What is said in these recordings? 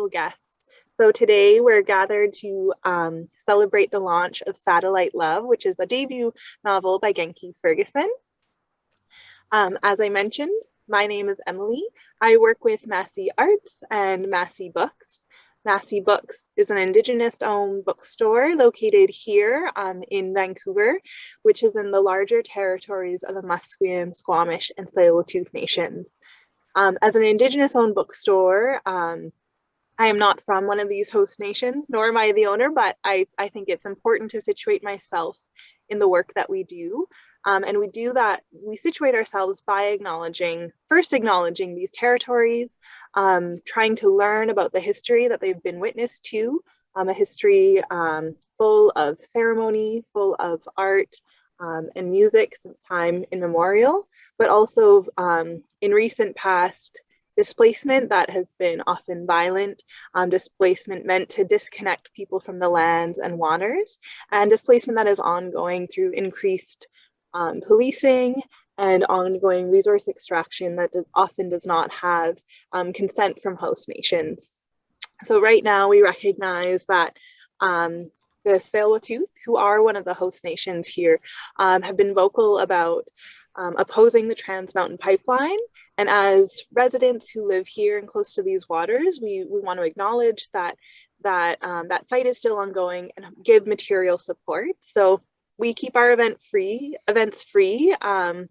guests. So today we're gathered to celebrate the launch of Satellite Love, which is a debut novel by Genki Ferguson. As I mentioned, my name is Emily. I work with Massey Arts and Massey Books. Massey Books is an Indigenous-owned bookstore located here in Vancouver, which is in the larger territories of the Musqueam, Squamish, and Tsleil-Waututh nations. As an Indigenous-owned bookstore, I am not from one of these host nations, nor am I the owner, but I think it's important to situate myself in the work that we do. And we do that, we situate ourselves by first acknowledging these territories, trying to learn about the history that they've been witness to, a history full of ceremony, full of art and music since time immemorial, but also in recent past, displacement that has been often violent, displacement meant to disconnect people from the lands and waters, and displacement that is ongoing through increased policing and ongoing resource extraction that often does not have consent from host nations. So right now we recognize that the Tsleil-Waututh, who are one of the host nations here, have been vocal about opposing the Trans Mountain Pipeline. And as residents who live here and close to these waters, we want to acknowledge that fight is still ongoing and give material support. So we keep our events free, and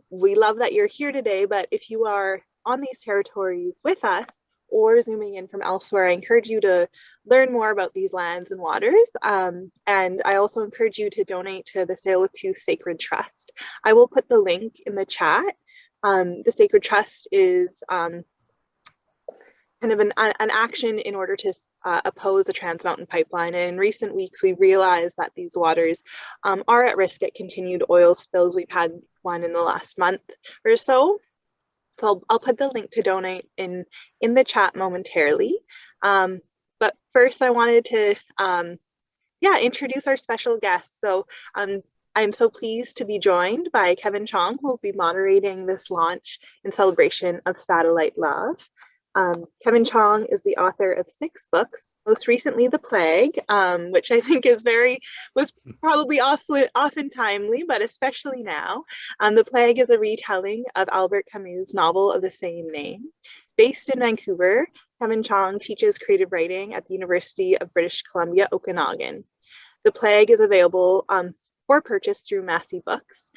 we love that you're here today. But if you are on these territories with us or zooming in from elsewhere, I encourage you to learn more about these lands and waters. And I also encourage you to donate to the Tsleil-Waututh Sacred Trust. I will put the link in the chat. The Sacred Trust is kind of an action in order to oppose the Trans Mountain Pipeline. And in recent weeks, we realized that these waters are at risk at continued oil spills. We've had one in the last month or so. So I'll put the link to donate in the chat momentarily. But first I wanted to introduce our special guest. So I'm so pleased to be joined by Kevin Chong, who will be moderating this launch in celebration of Satellite Love. Kevin Chong is the author of 6 books, most recently The Plague, which I think was probably often timely, but especially now. The Plague is a retelling of Albert Camus' novel of the same name. Based in Vancouver, Kevin Chong teaches creative writing at the University of British Columbia, Okanagan. The Plague is available for purchase through Massey Books,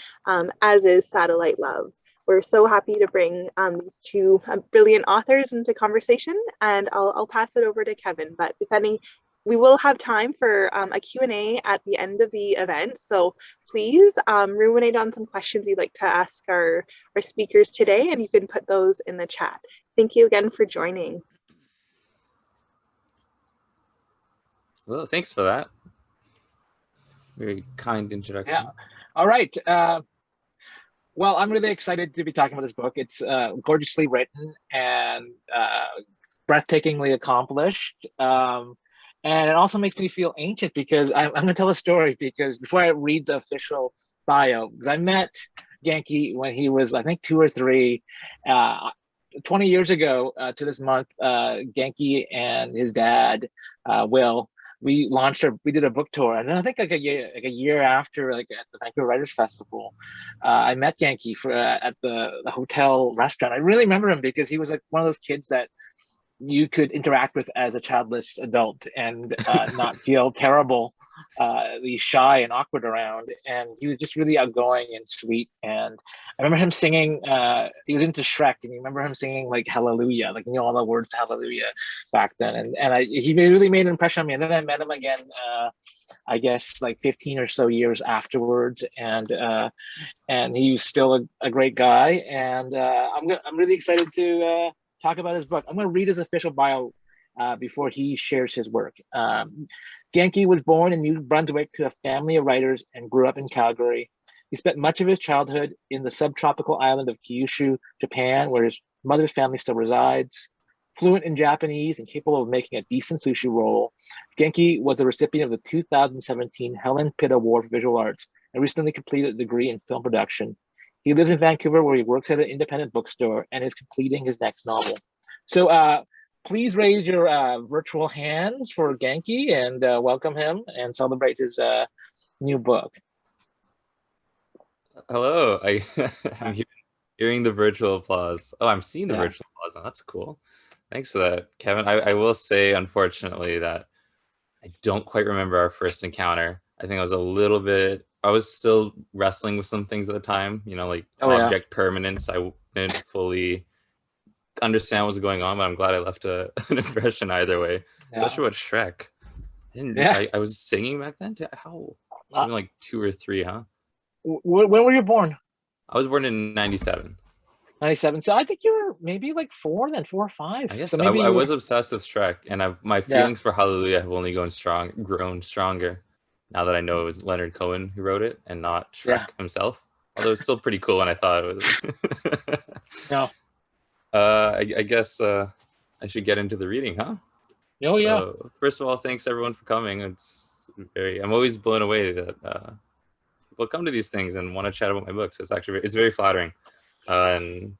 as is Satellite Love. We're so happy to bring these two brilliant authors into conversation, and I'll pass it over to Kevin. But we will have time for a Q&A at the end of the event. So please ruminate on some questions you'd like to ask our speakers today, and you can put those in the chat. Thank you again for joining. Well, thanks for that. Very kind introduction. Yeah. All right. Well, I'm really excited to be talking about this book. It's gorgeously written and breathtakingly accomplished. And it also makes me feel ancient because I'm going to tell a story, because before I read the official bio, because I met Genki when he was, I think, 2 or 3. 20 years ago to this month, Genki and his dad, Will, we did a book tour, and then I think like a year after, like at the Vancouver Writers Festival, I met Genki at the hotel restaurant. I really remember him because he was like one of those kids that you could interact with as a childless adult and not feel terrible, shy and awkward around. And he was just really outgoing and sweet. And I remember him singing, he was into Shrek, and you remember him singing like Hallelujah, like, all the words to Hallelujah back then. And he really made an impression on me. And then I met him again, I guess like 15 or so years afterwards. And he was still a great guy. And I'm really excited to talk about his book. I'm going to read his official bio before he shares his work. Genki was born in New Brunswick to a family of writers and grew up in Calgary. He spent much of his childhood in the subtropical island of Kyushu, Japan, where his mother's family still resides. Fluent in Japanese and capable of making a decent sushi roll, Genki was the recipient of the 2017 Helen Pitt Award for Visual Arts and recently completed a degree in film production. He lives in Vancouver, where he works at an independent bookstore and is completing his next novel. So please raise your virtual hands for Genki and welcome him and celebrate his new book. Hello. I'm hearing the virtual applause. Oh, I'm seeing the Yeah. virtual applause now. That's cool. Thanks for that, Kevin. I will say, unfortunately, that I don't quite remember our first encounter. I think I was still wrestling with some things at the time, like Oh yeah. object permanence. I didn't fully understand what was going on, but I'm glad I left an impression either way, Yeah. especially with Shrek. Yeah. I was singing back then? How? Uh, Maybe like 2 or 3, huh? when were you born? I was born in 97. 97. So I think you were maybe like 4, then 4 or 5. I guess So maybe I you was were. obsessed with Shrek, and my Yeah. feelings for Hallelujah have only grown stronger now that I know it was Leonard Cohen who wrote it and not Yeah. Shrek himself. Although it's still pretty cool, and I thought it was. No. I guess I should get into the reading, huh? Oh yeah. So first of all, thanks everyone for coming. I'm always blown away that people come to these things and want to chat about my books. It's very flattering. And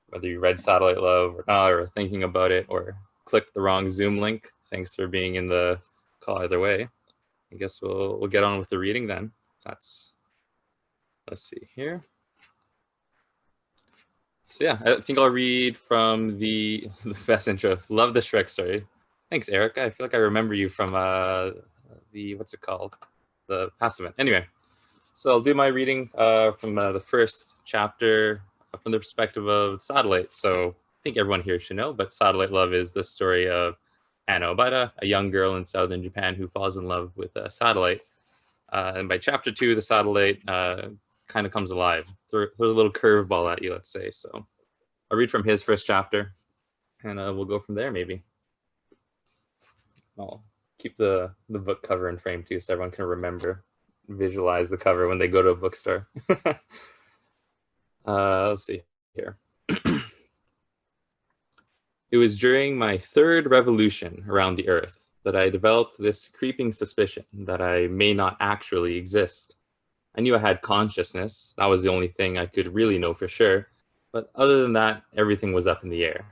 whether you read Satellite Love or not, or thinking about it, or clicked the wrong Zoom link, thanks for being in the call either way. I guess we'll get on with the reading then. Let's see here. So yeah, I think I'll read from the best intro. Love the Shrek story. Thanks, Erica. I feel like I remember you from what's it called? The past event. Anyway, so I'll do my reading from the first chapter from the perspective of Satellite. So I think everyone here should know, but Satellite Love is the story of Anna Obata, a young girl in southern Japan who falls in love with a satellite. And by chapter 2, the satellite kind of comes alive. Throws a little curveball at you, let's say. So I'll read from his first chapter, and we'll go from there, maybe. I'll keep the book cover in frame, too, so everyone can visualize the cover when they go to a bookstore. Let's see here. It was during my third revolution around the Earth that I developed this creeping suspicion that I may not actually exist. I knew I had consciousness. That was the only thing I could really know for sure. But other than that, everything was up in the air.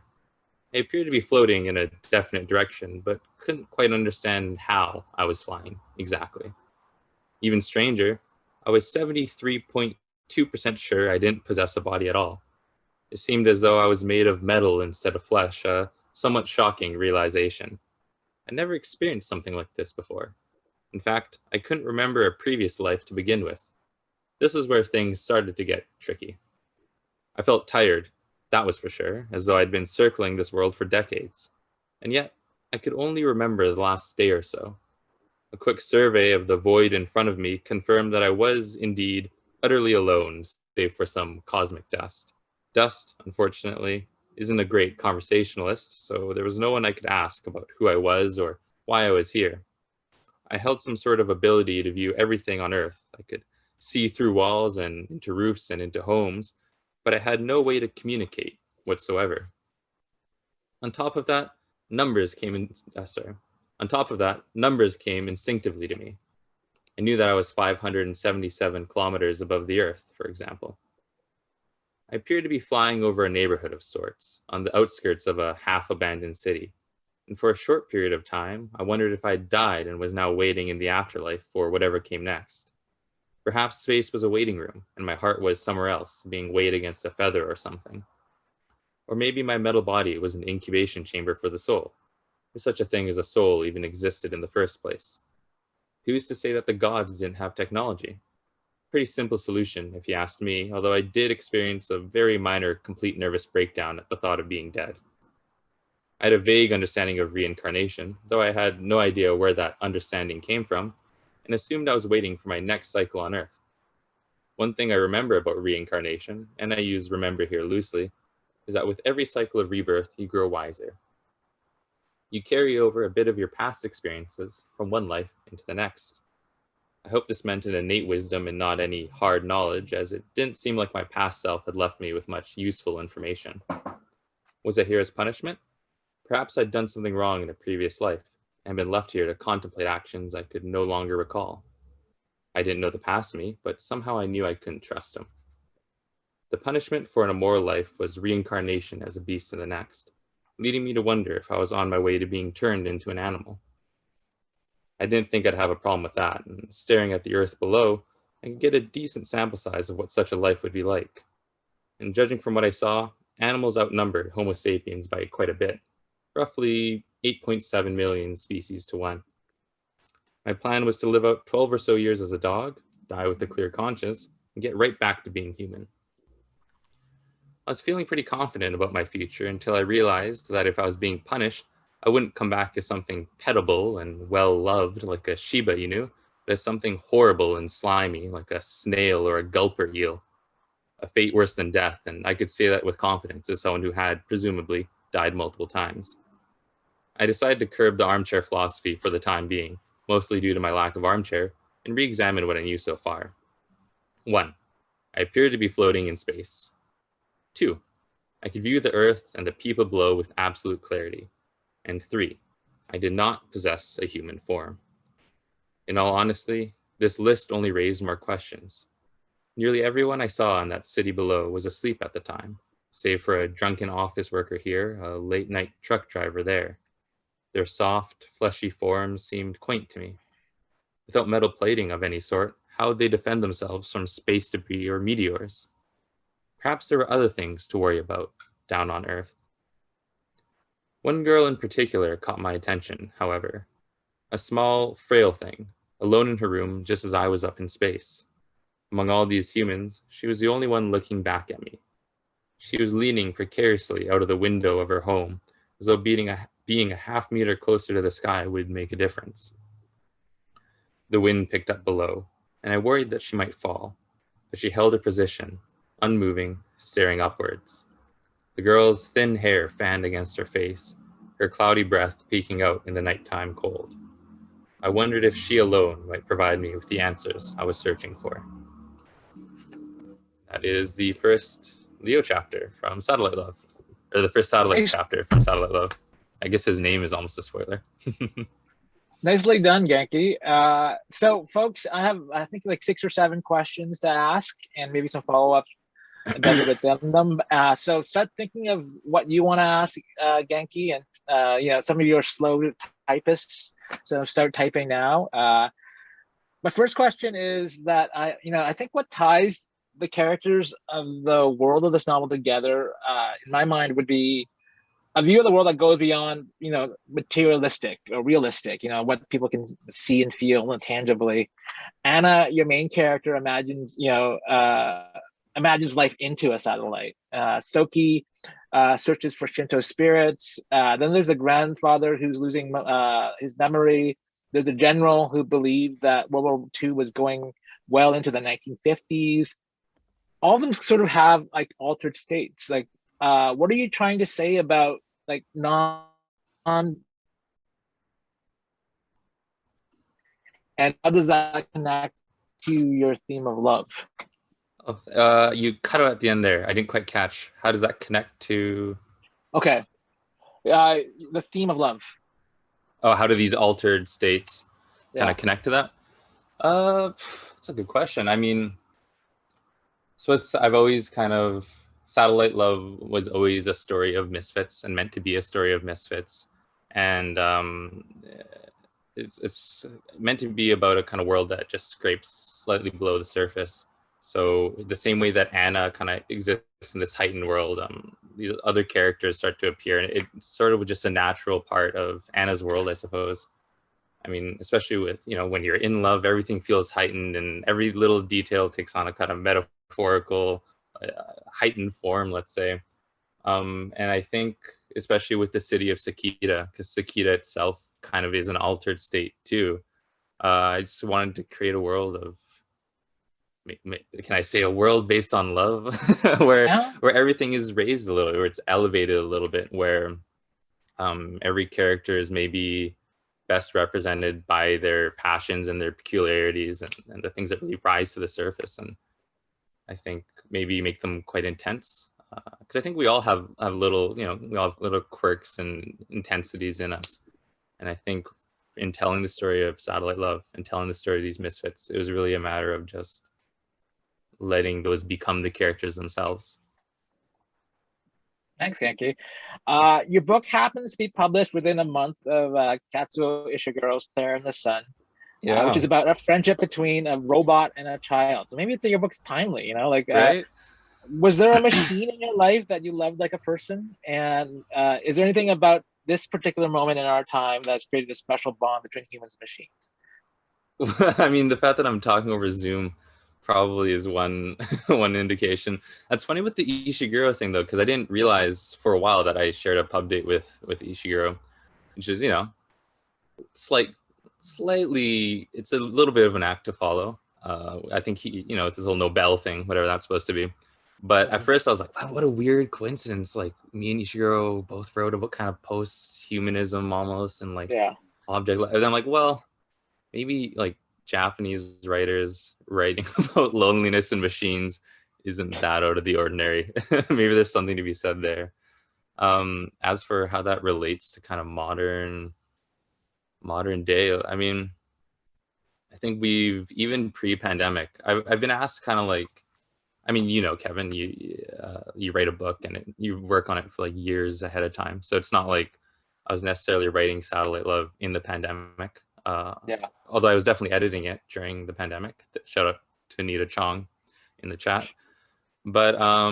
I appeared to be floating in a definite direction, but couldn't quite understand how I was flying exactly. Even stranger, I was 73.2% sure I didn't possess a body at all. It seemed as though I was made of metal instead of flesh, a somewhat shocking realization. I never experienced something like this before. In fact, I couldn't remember a previous life to begin with. This is where things started to get tricky. I felt tired, that was for sure, as though I'd been circling this world for decades. And yet, I could only remember the last day or so. A quick survey of the void in front of me confirmed that I was, indeed, utterly alone, save for some cosmic dust. Dust, unfortunately, isn't a great conversationalist, so there was no one I could ask about who I was or why I was here. I held some sort of ability to view everything on Earth. I could see through walls and into roofs and into homes, but I had no way to communicate whatsoever. On top of that, numbers came in. On top of that, numbers came instinctively to me. I knew that I was 577 kilometers above the Earth, for example. I appeared to be flying over a neighborhood of sorts, on the outskirts of a half-abandoned city. And for a short period of time, I wondered if I had died and was now waiting in the afterlife for whatever came next. Perhaps space was a waiting room, and my heart was somewhere else, being weighed against a feather or something. Or maybe my metal body was an incubation chamber for the soul, if such a thing as a soul even existed in the first place. Who's to say that the gods didn't have technology? Pretty simple solution, if you asked me, although I did experience a very minor complete nervous breakdown at the thought of being dead. I had a vague understanding of reincarnation, though I had no idea where that understanding came from, and assumed I was waiting for my next cycle on Earth. One thing I remember about reincarnation, and I use remember here loosely, is that with every cycle of rebirth, you grow wiser. You carry over a bit of your past experiences from one life into the next. I hope this meant an innate wisdom and not any hard knowledge, as it didn't seem like my past self had left me with much useful information. Was I here as punishment? Perhaps I'd done something wrong in a previous life, and been left here to contemplate actions I could no longer recall. I didn't know the past me, but somehow I knew I couldn't trust him. The punishment for an immoral life was reincarnation as a beast in the next. leading me to wonder if I was on my way to being turned into an animal. I didn't think I'd have a problem with that, and staring at the earth below, I could get a decent sample size of what such a life would be like. And judging from what I saw, animals outnumbered Homo sapiens by quite a bit, roughly 8.7 million species to 1. My plan was to live out 12 or so years as a dog, die with a clear conscience, and get right back to being human. I was feeling pretty confident about my future until I realized that if I was being punished, I wouldn't come back as something petable and well-loved like a Shiba Inu, but as something horrible and slimy like a snail or a gulper eel. A fate worse than death, and I could say that with confidence as someone who had, presumably, died multiple times. I decided to curb the armchair philosophy for the time being, mostly due to my lack of armchair, and re-examine what I knew so far. 1. I appeared to be floating in space. 2. I could view the earth and the people below with absolute clarity. And 3. I did not possess a human form. In all honesty, this list only raised more questions. Nearly everyone I saw in that city below was asleep at the time, save for a drunken office worker here, a late-night truck driver there. Their soft, fleshy forms seemed quaint to me. Without metal plating of any sort, how would they defend themselves from space debris or meteors? Perhaps there were other things to worry about down on Earth. One girl in particular caught my attention, however. A small, frail thing, alone in her room just as I was up in space. Among all these humans, she was the only one looking back at me. She was leaning precariously out of the window of her home, as though being a half meter closer to the sky would make a difference. The wind picked up below, and I worried that she might fall, but she held her position, unmoving, staring upwards. The girl's thin hair fanned against her face, her cloudy breath peeking out in the nighttime cold. I wondered if she alone might provide me with the answers I was searching for. That is the first Leo chapter from Satellite Love, or the first Satellite Nice. chapter from Satellite Love. I guess his name is almost a spoiler. Nicely done, Genki. So, folks, I think like 6 or 7 questions to ask, and maybe some follow-ups embedded within them. So start thinking of what you want to ask, Genki, and some of you are slow typists, so start typing now. My first question is that I think what ties the characters of the world of this novel together, in my mind, would be a view of the world that goes beyond, materialistic or realistic, what people can see and feel tangibly. Anna, your main character, imagines life into a satellite. Soki searches for Shinto spirits. Then there's a grandfather who's losing his memory. There's a general who believed that World War II was going well into the 1950s. All of them sort of have like altered states. Like, what are you trying to say about like non and how does that connect to your theme of love? You cut out at the end there. I didn't quite catch. How does that connect to? Okay, the theme of love. Oh, how do these altered states kind Yeah. of connect to that? That's a good question. I mean, I've always kind of Satellite Love was always a story of misfits and meant to be a story of misfits, and it's meant to be about a kind of world that just scrapes slightly below the surface. So the same way that Anna kind of exists in this heightened world, these other characters start to appear, and it's sort of just a natural part of Anna's world, I suppose. I mean, especially with, when you're in love, everything feels heightened and every little detail takes on a kind of metaphorical, heightened form, let's say. And I think, especially with the city of Sakita, because Sakita itself kind of is an altered state too. I just wanted to create a world of, can I say a world based on love, where everything is raised a little, where it's elevated a little bit, where every character is maybe best represented by their passions and their peculiarities and the things that really rise to the surface, and I think maybe make them quite intense, because I think we all have little, we all have little quirks and intensities in us, and I think in telling the story of Satellite Love and telling the story of these misfits, it was really a matter of just letting those become the characters themselves. Thanks, Genki. Your book happens to be published within a month of Katsuo Ishiguro's Claire in the Sun, which is Yeah, about a friendship between a robot and a child. So maybe it's your book's timely, like right. was there a machine in your life that you loved like a person? And is there anything about this particular moment in our time that's created a special bond between humans and machines? I mean, the fact that I'm talking over Zoom probably is one one indication. That's funny with the Ishiguro thing though, because I didn't realize for a while that I shared a pub date with Ishiguro, which is slight slightly it's a little bit of an act to follow. I think he it's this whole Nobel thing, whatever that's supposed to be. But at first I was like, wow, what a weird coincidence. Like me and Ishiguro both wrote about kind of post-humanism almost and like Yeah. object. And I'm like, well, maybe like Japanese writers writing about loneliness and machines isn't that out of the ordinary. Maybe there's something to be said there. As for how that relates to kind of modern day, I mean, I think we've even pre-pandemic. I've been asked kind of like, I mean, Kevin, you write a book and you work on it for like years ahead of time. So it's not like I was necessarily writing Satellite Love in the pandemic. Yeah. Although I was definitely editing it during the pandemic. Shout out to Anita Chong in the chat. But I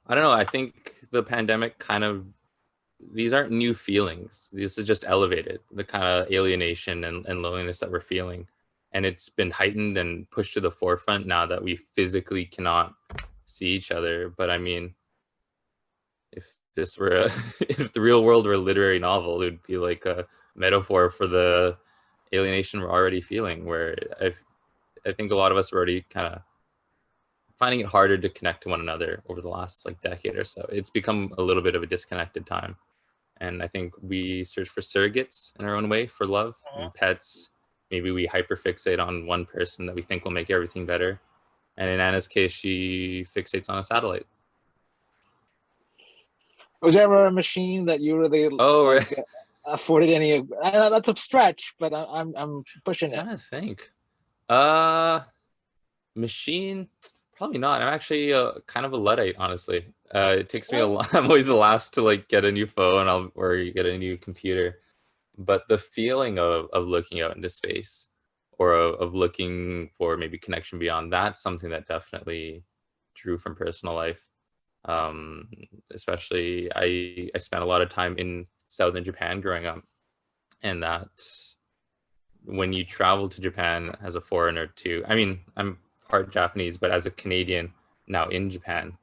don't know. I think the pandemic these aren't new feelings. This is just elevated, the kind of alienation and loneliness that we're feeling. And it's been heightened and pushed to the forefront now that we physically cannot see each other. But I mean, if this were if the real world were a literary novel, it would be like a metaphor for the alienation we're already feeling, where I think a lot of us are already kind of finding it harder to connect to one another over the last like decade or so. It's become a little bit of a disconnected time. And I think we search for surrogates in our own way for love and pets. Maybe we hyperfixate on one person that we think will make everything better. And in Anna's case, she fixates on a satellite. Was there ever a machine that you really right. afforded any? That's a stretch, but I'm pushing it. I'm trying to think. Machine, probably not. I'm actually kind of a Luddite, honestly. It takes me a lot. I'm always the last to like get a new phone or get a new computer. But the feeling of looking out into space or of looking for maybe connection beyond, that's something that definitely drew from personal life. Especially I spent a lot of time in southern Japan growing up, and that when you travel to Japan as a foreigner too, I mean, I'm part Japanese, but as a Canadian now in Japan,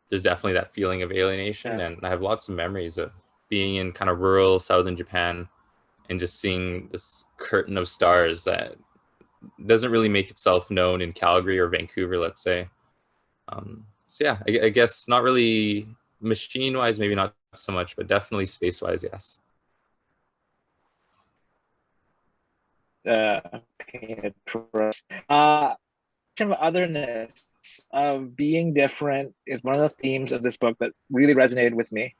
there's definitely that feeling of alienation. And I have lots of memories of being in kind of rural southern Japan and just seeing this curtain of stars that doesn't really make itself known in Calgary or Vancouver, let's say. So yeah, I guess not really machine-wise, maybe not so much, but definitely space-wise, yes. Of otherness, of being different is one of the themes of this book that really resonated with me.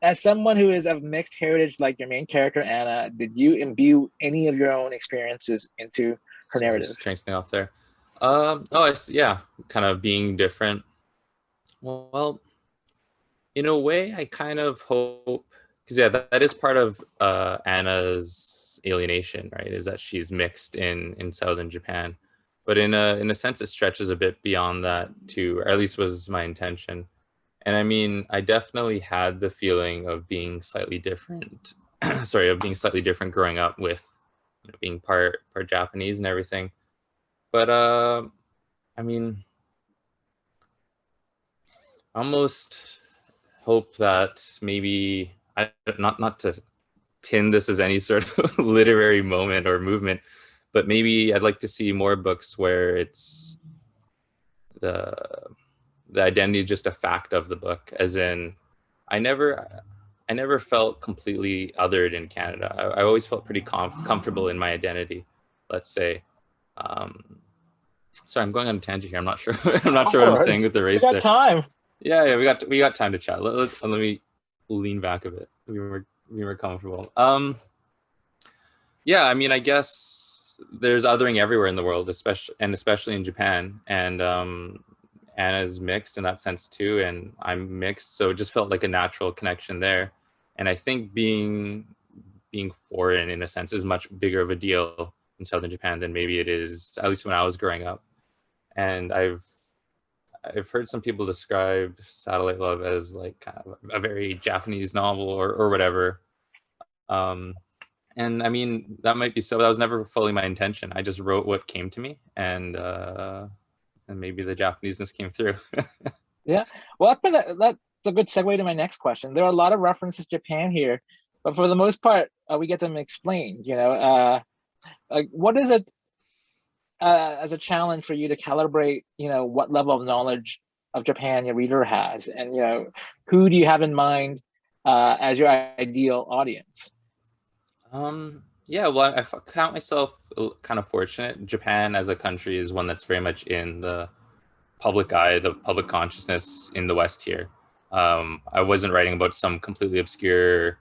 As someone who is of mixed heritage, like your main character, Anna, did you imbue any of your own experiences into her narrative? Just turning something off there. Yeah, kind of being different. Well, in a way, I kind of hope, because yeah, that is part of Anna's alienation, right? Is that she's mixed in southern Japan, but in a sense, it stretches a bit beyond that too, or at least was my intention. And I mean, I definitely had the feeling of being slightly different. Sorry, of being slightly different growing up with being part Japanese and everything. But I mean, almost hope that maybe not to pin this as any sort of literary moment or movement, but maybe I'd like to see more books where it's the identity is just a fact of the book, as in I never felt completely othered in Canada. I always felt pretty comfortable in my identity, let's say. Sorry, I'm going on a tangent here. I'm not sure. I'm not sure what I'm saying with the race. We got time. Yeah, we got time to chat. Let me lean back a bit. Be more comfortable. Yeah, I mean, I guess there's othering everywhere in the world, especially in Japan, and Anna's mixed in that sense too, and I'm mixed, so it just felt like a natural connection there. And I think being foreign in a sense is much bigger of a deal in southern Japan than maybe it is, at least when I was growing up. And I've heard some people describe Satellite Love as like kind of a very Japanese novel or whatever. Um, and I mean, that might be so. That was never fully my intention. I just wrote what came to me, and maybe the Japaneseness came through. Yeah. Well, that's a good segue to my next question. There are a lot of references to Japan here, but for the most part, we get them explained. Like what is it as a challenge for you to calibrate? What level of knowledge of Japan your reader has, and who do you have in mind as your ideal audience? Yeah, well, I count myself kind of fortunate. Japan as a country is one that's very much in the public eye, the public consciousness in the West here. I wasn't writing about some completely obscure,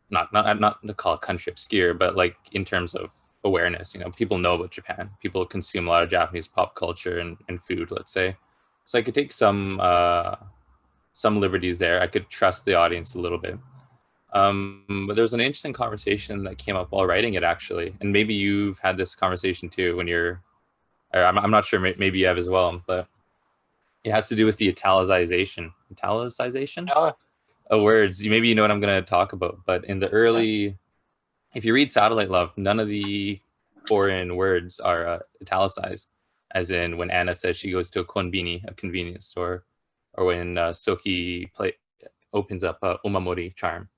not to call a country obscure, but like in terms of awareness, people know about Japan. People consume a lot of Japanese pop culture and food, let's say. So I could take some liberties there. I could trust the audience a little bit. But there was an interesting conversation that came up while writing it, actually, and maybe you've had this conversation too when you're. Or I'm not sure. Maybe you have as well, but it has to do with the italicization Oh, of words. Maybe you know what I'm going to talk about. But in the early, if you read Satellite Love, none of the foreign words are italicized. As in when Anna says she goes to a konbini, a convenience store, or when Soki opens up a omamori charm.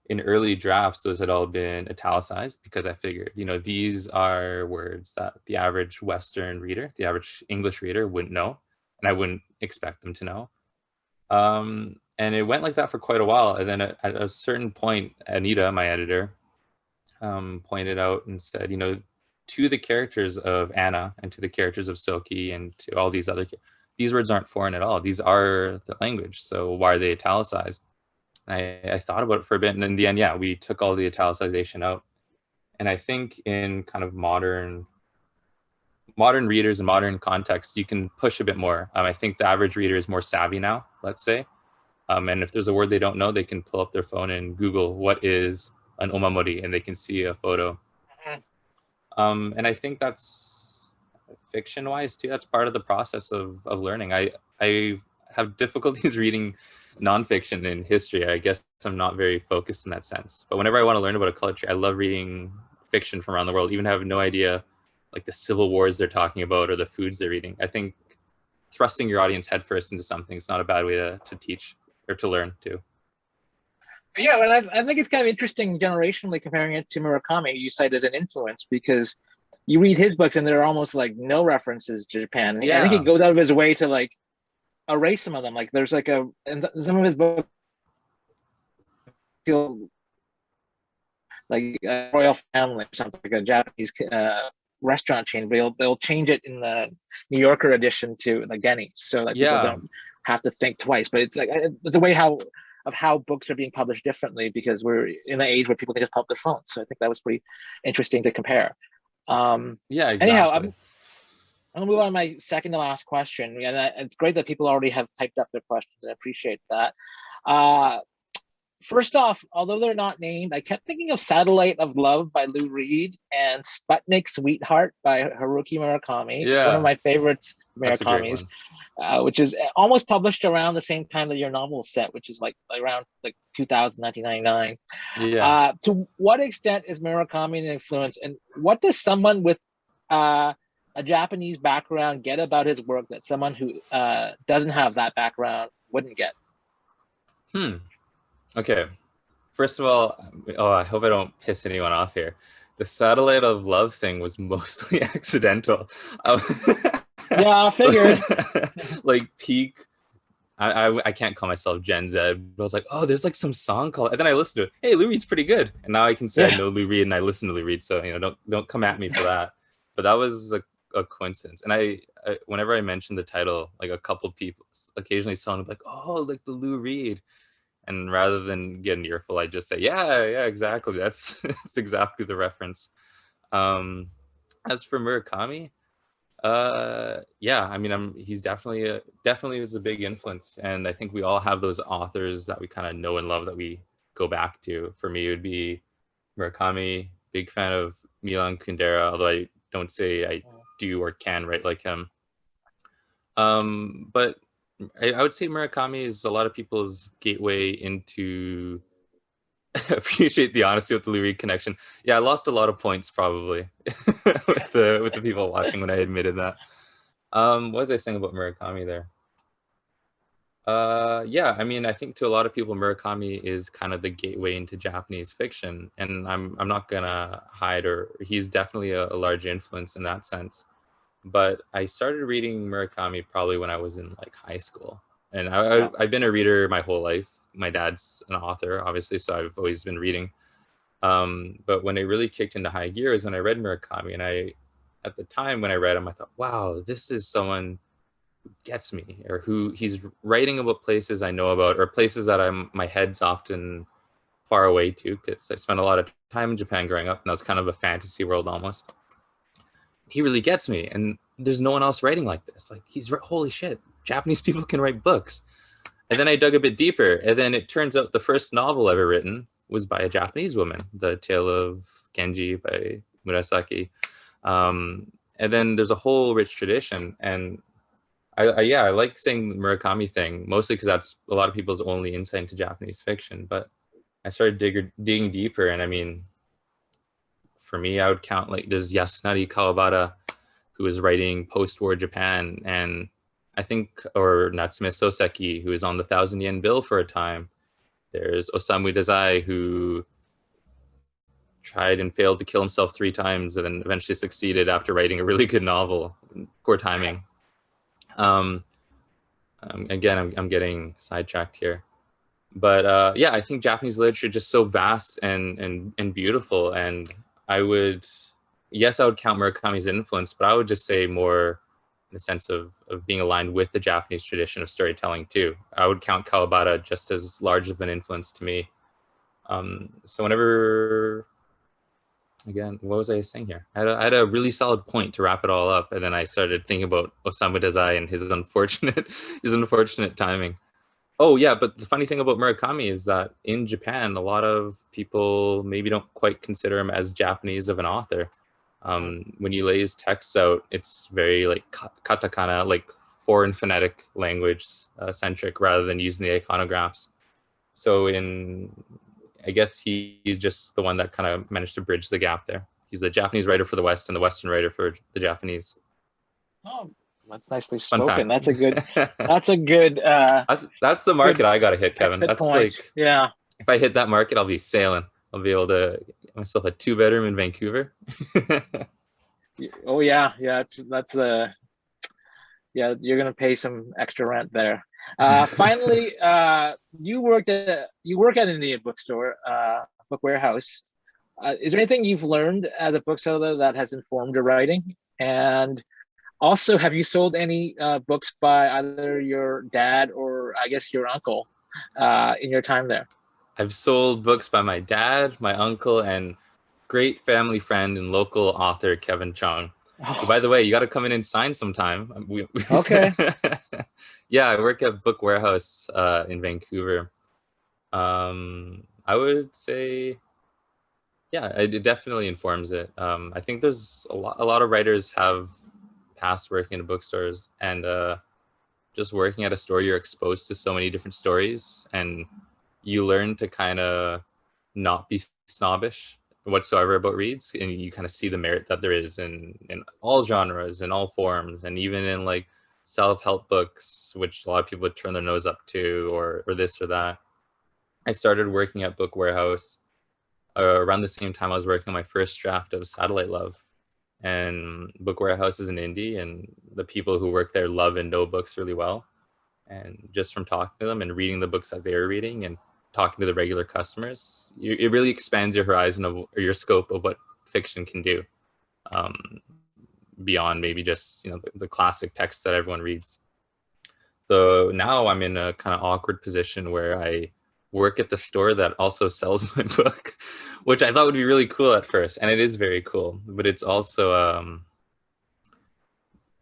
In early drafts, those had all been italicized because I figured, these are words that the average Western reader, the average English reader wouldn't know, and I wouldn't expect them to know. And it went like that for quite a while. And then at a certain point, Anita, my editor, pointed out and said, to the characters of Anna and to the characters of Soki and to all these words aren't foreign at all. These are the language. So why are they italicized? I thought about it for a bit, and in the end, yeah, we took all the italicization out. And I think in kind of modern readers and modern contexts, you can push a bit more. I think the average reader is more savvy now, let's say. And if there's a word they don't know, they can pull up their phone and Google what is an omamori, and they can see a photo. And I think that's fiction-wise too. That's part of the process of learning. I have difficulties reading nonfiction in history. I guess I'm not very focused in that sense. But whenever I want to learn about a culture, I love reading fiction from around the world, even if I have no idea like the civil wars they're talking about or the foods they're eating. I think thrusting your audience headfirst into something is not a bad way to teach or to learn too. Yeah, and I think it's kind of interesting generationally comparing it to Murakami, you cite as an influence, because you read his books and there are almost like no references to Japan. Yeah. I think he goes out of his way to like erase some of them. Like there's like in some of his books, like a royal family or something, like a Japanese restaurant chain, but they'll change it in the New Yorker edition to like Denny's, so that people don't have to think twice. But it's like the way how books are being published differently, because we're in an age where people can just pop their phones. So I think that was pretty interesting to compare. Yeah, exactly. Anyhow, I'm gonna move on to my second to last question, and it's great that people already have typed up their questions. I appreciate that. First off, although they're not named, I kept thinking of Satellite of Love by Lou Reed and Sputnik Sweetheart by Haruki Murakami. Yeah. One of my favorites, Murakami's, which is almost published around the same time that your novel is set, which is like around like 2000, 1999. Yeah. To what extent is Murakami an influence, and what does someone with a Japanese background get about his work that someone who doesn't have that background wouldn't get? Okay. First of all, I hope I don't piss anyone off here. The Satellite of Love thing was mostly accidental. Yeah, I figured. Like peak. I can't call myself Gen Z, but I was like, oh, there's like some song called, and then I listened to it. Hey, Lou Reed's pretty good, and now I can say I know Lou Reed and I listen to Lou Reed. So don't come at me for that. But that was a coincidence. And I whenever I mentioned the title, like a couple people occasionally sounded like, oh, like the Lou Reed. And rather than get an earful, I just say, yeah, exactly. That's exactly the reference. As for Murakami, Yeah, I mean, he's definitely is a big influence, and I think we all have those authors that we kind of know and love that we go back to. For me, it would be Murakami. Big fan of Milan Kundera, although I don't say I do or can write like him. But I would say Murakami is a lot of people's gateway into. Appreciate the honesty with the Louis connection. Yeah, I lost a lot of points probably with the people watching when I admitted that. What was I saying about Murakami there? Yeah, I mean, I think to a lot of people, Murakami is kind of the gateway into Japanese fiction, and I'm not gonna hide, or he's definitely a large influence in that sense. But I started reading Murakami probably when I was in like high school, and Yeah. I've been a reader my whole life. My dad's an author, obviously, so I've always been reading. But when it really kicked into high gear is when I read Murakami, and at the time when I read him, I thought, wow, this is someone who gets me, or who he's writing about places I know about, or places that my head's often far away to, because I spent a lot of time in Japan growing up, and that was kind of a fantasy world almost. He really gets me, and there's no one else writing like this. Like holy shit, Japanese people can write books. And then I dug a bit deeper, and then it turns out the first novel ever written was by a Japanese woman, The Tale of Genji by Murasaki. And then there's a whole rich tradition. And yeah, I like saying the Murakami thing, mostly because that's a lot of people's only insight into Japanese fiction. But I started digging deeper, and I mean, for me, I would count like there's Yasunari Kawabata, who is writing post-war Japan, and I think, or Natsume Soseki, who is on the 1,000 yen bill for a time. There's Osamu Dazai, who tried and failed to kill himself 3 times and then eventually succeeded after writing a really good novel. Poor timing. Again, I'm getting sidetracked here. But yeah, I think Japanese literature is just so vast and beautiful. And yes, I would count Murakami's influence, but I would just say more in the sense of being aligned with the Japanese tradition of storytelling too. I would count Kawabata just as large of an influence to me. So whenever, again, what was I saying here? I had a really solid point to wrap it all up, and then I started thinking about Osamu Dazai and his unfortunate timing. Oh yeah, but the funny thing about Murakami is that in Japan, a lot of people maybe don't quite consider him as Japanese of an author. When you lay his texts out, it's very like katakana, like foreign phonetic language centric, rather than using the iconographs. So I guess he's just the one that kind of managed to bridge the gap there. He's the Japanese writer for the West and the Western writer for the Japanese. Oh, that's nicely Fun spoken. fact. That's a good that's the market I gotta hit, Kevin. exit That's point. like, Yeah. if I hit that market, I'll be sailing. I'll be able to get myself a 2-bedroom in Vancouver. Oh yeah, yeah. That's yeah. You're gonna pay some extra rent there. Finally, you work at an Indian bookstore, book warehouse. Is there anything you've learned as a bookseller that has informed your writing? And also, have you sold any books by either your dad or I guess your uncle in your time there? I've sold books by my dad, my uncle, and great family friend and local author Kevin Chong. Who, Oh, by the way, you got to come in and sign sometime. okay. Yeah, I work at Book Warehouse in Vancouver. I would say, yeah, it definitely informs it. I think there's a lot of writers have past working in bookstores, and just working at a store, you're exposed to so many different stories, and you learn to kind of not be snobbish whatsoever about reads, and you kind of see the merit that there is in all genres, in all forms, and even in like self-help books, which a lot of people would turn their nose up to, or this or that. I started working at Book Warehouse around the same time I was working on my first draft of Satellite Love. And Book Warehouse is an indie, and the people who work there love and know books really well. And just from talking to them and reading the books that they were reading and talking to the regular customers, it really expands your horizon of, or your scope of what fiction can do, um, beyond maybe just the classic text that everyone reads. So now I'm in a kind of awkward position where I work at the store that also sells my book, which I thought would be really cool at first, and it is very cool. But it's also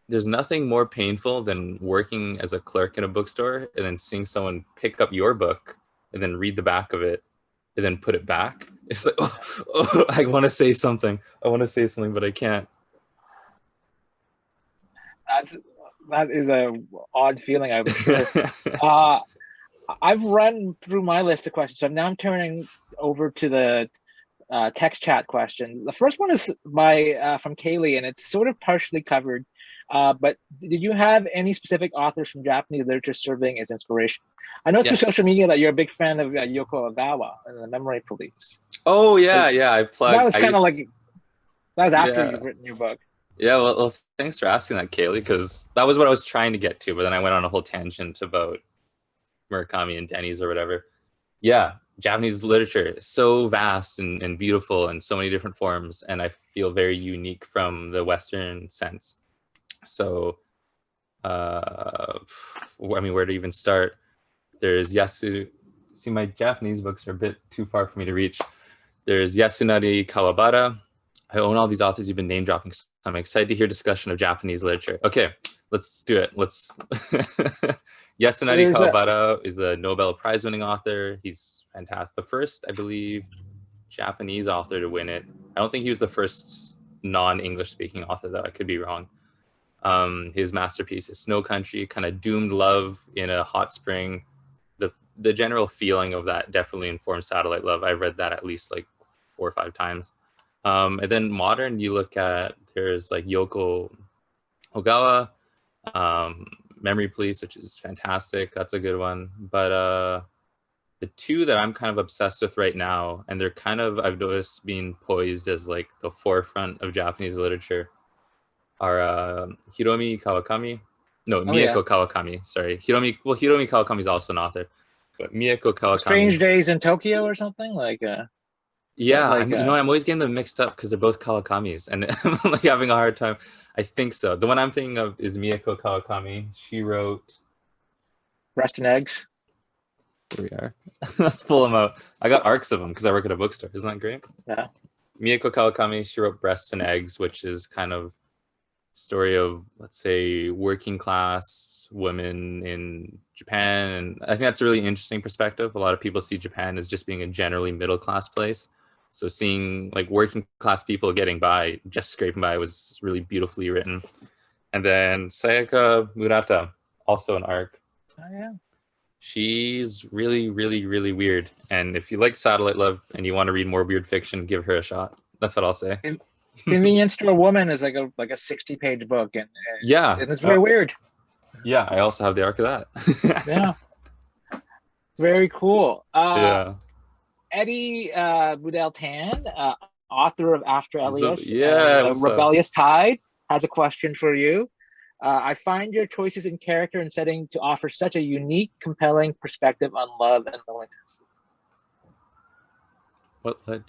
there's nothing more painful than working as a clerk in a bookstore and then seeing someone pick up your book and then read the back of it and then put it back. It's like, oh, I want to say something. I want to say something, but I can't. That is a odd feeling, I'm sure. uh, I've run through my list of questions, so now I'm turning over to the text chat question. The first one is by from Kaylee, and it's sort of partially covered. But did you have any specific authors from Japanese literature serving as inspiration? I know through social media that you're a big fan of Yoko Ogawa and the Memory Police. Oh yeah, Like, yeah. that was kind of like that was after Yeah. you've written your book. Yeah, well, thanks for asking that, Kaylee, because that was what I was trying to get to, but then I went on a whole tangent about Murakami and Denny's or whatever. Yeah, Japanese literature is so vast and beautiful in so many different forms, and I feel very unique from the Western sense. So, I mean, where to even start? There's Yasu. See, my Japanese books are a bit too far for me to reach. There's Yasunari Kawabara. I own all these authors you've been name dropping. So I'm excited to hear discussion of Japanese literature. Okay, let's do it. Let's. Yasunari Kawabara is a Nobel Prize winning author. He's fantastic. The first, I believe, Japanese author to win it. I don't think he was the first non-English speaking author, though. I could be wrong. His masterpiece is Snow Country, kind of doomed love in a hot spring. The general feeling of that definitely informs Satellite Love. I've read that at least like 4 or 5 times. And then modern, you look at, there's like Yoko Ogawa, Memory Police, which is fantastic. That's a good one. But the two that I'm kind of obsessed with right now, and they're kind of, I've noticed, being poised as like the forefront of Japanese literature, are Hiromi Kawakami. No, Mieko Kawakami. Sorry. Hiromi Kawakami is also an author. But Mieko Kawakami. Strange Days in Tokyo or something? Like yeah, like, you know, I'm always getting them mixed up because they're both Kawakamis, and I'm like having a hard time. I think so. The one I'm thinking of is Mieko Kawakami. She wrote Breast and Eggs. Here we are. Let's pull them out. I got arcs of them because I work at a bookstore. Isn't that great? Yeah. Mieko Kawakami, she wrote Breasts and Eggs, which is kind of story of, let's say, working class women in Japan. And I think that's a really interesting perspective. A lot of people see Japan as just being a generally middle class place. So seeing like working class people getting by, just scraping by, was really beautifully written. And then Sayaka Murata, also an arc. Oh yeah. She's really, really, really weird. And if you like Satellite Love and you want to read more weird fiction, give her a shot. That's what I'll say. Convenience Store Woman is like a 60-page book, and yeah, and it's very weird. Yeah, I also have the arc of that. Yeah, very cool. Yeah, Eddie Boudel Tan, author of After Elias, Rebellious Tide, has a question for you. I find your choices in character and setting to offer such a unique, compelling perspective on love and loneliness. What led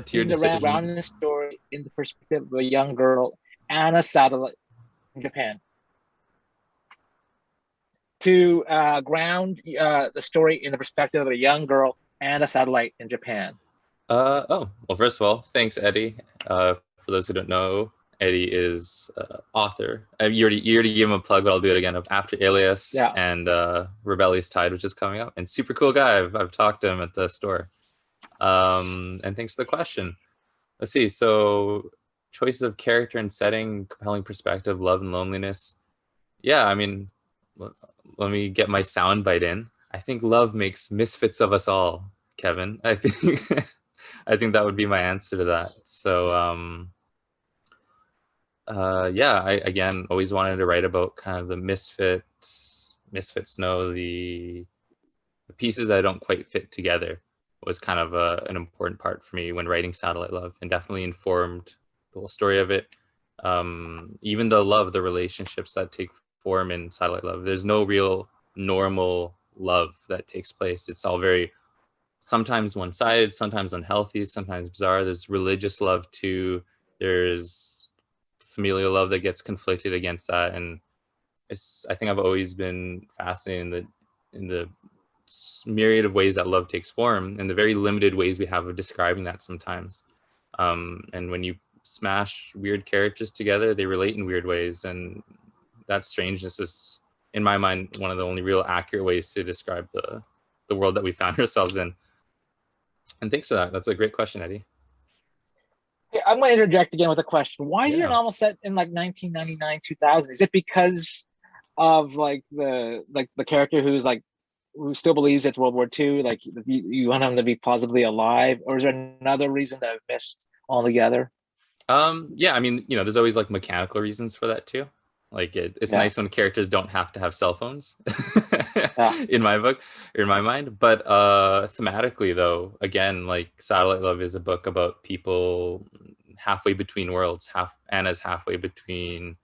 to your decision? Around the story in the perspective of a young girl and a satellite in Japan. To ground the story in the perspective of a young girl and a satellite in Japan. Well, first of all, thanks, Eddie. For those who don't know, Eddie is author. You already gave him a plug, but I'll do it again, of After Alias and Rebellious Tide, which is coming up. And super cool guy. I've talked to him at the store. And thanks for the question. Let's see. So choices of character and setting, compelling perspective, love and loneliness. Yeah, I mean, let me get my soundbite in. I think love makes misfits of us all, Kevin. I think I think that would be my answer to that. So yeah, I again always wanted to write about kind of the misfits know the pieces that don't quite fit together was kind of an important part for me when writing Satellite Love, and definitely informed the whole story of it. Even the relationships that take form in Satellite Love, there's no real normal love that takes place. It's all very, sometimes one-sided, sometimes unhealthy, sometimes bizarre. There's religious love too. There's familial love that gets conflicted against that. And I think I've always been fascinated in the myriad of ways that love takes form, and the very limited ways we have of describing that sometimes. And when you smash weird characters together, they relate in weird ways, and that strangeness is, in my mind, one of the only real accurate ways to describe the world that we found ourselves in. And thanks for that. That's a great question, Eddie. Yeah, I'm going to interject again with a question. Why is your Yeah. novel set in like 1999, 2000? Is it because of like the character who still believes it's World War II? Like you want him to be plausibly alive, or is there another reason that I've missed altogether? Yeah, I mean, there's always like mechanical reasons for that too. Like it's Yeah, nice when characters don't have to have cell phones yeah, in my book, or in my mind. But thematically though, again, like Satellite Love is a book about people halfway between worlds. Anna's halfway between